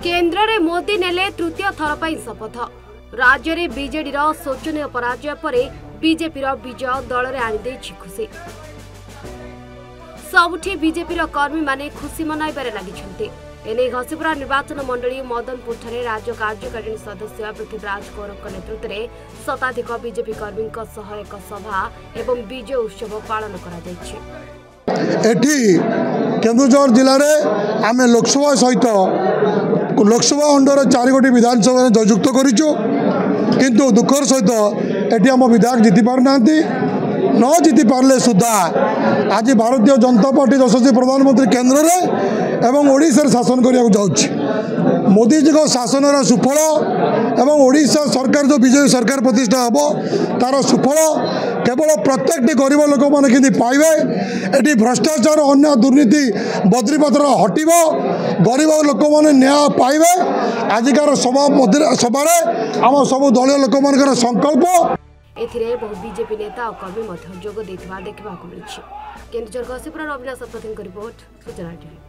केन्द्र में मोदी नेले तृतीय थर पर शपथ। राज्य में बीजेडी शोचनीय पराजय पर बीजेपी विजय दल में आनीदे खुशी। सबुठी बीजेपी कर्मी माने खुशी मनाइबारे लगी। एने घसीपुरा निर्वाचन मंडली मदनपुर राज्य कार्यकारिणी सदस्य पृथ्वीराज कौर नेतृत्व में शताधिक बीजेपी कर्मी एक सभा एवं विजय उत्सव पालन एठी केन्दुझर जिले में आम लोकसभा सहित लोकसभा अंडर 4 गोटी विधानसभा जयुक्त करूँ किंतु दुखर सहित एटी आम विधायक जीति पारना न जीति पारे सुधा आज भारतीय जनता पार्टी यशस्वी प्रधानमंत्री केन्द्र में एवं ओडिशा शासन करने जाऊँ मोदी जी को शासन सुफल एवं ओडिशा सरकार जो विजय सरकार प्रतिष्ठा हम तार सुफल केवल प्रत्येक गरीब लोक मैंने पाइबे एटी भ्रष्टाचार अन्य दुर्नीति बद्रीपत्र हटब गरीब लोक मैंने न्याय पाइबे आजिकार सभा आम सब दलीय लोक मान संकल्प एथिरे बहु बीजेपी नेता और कर्मी जोग देखा मिली। केन्दुझर घसीपुरा अविनाश प्रधान रिपोर्ट सूचना टीवी।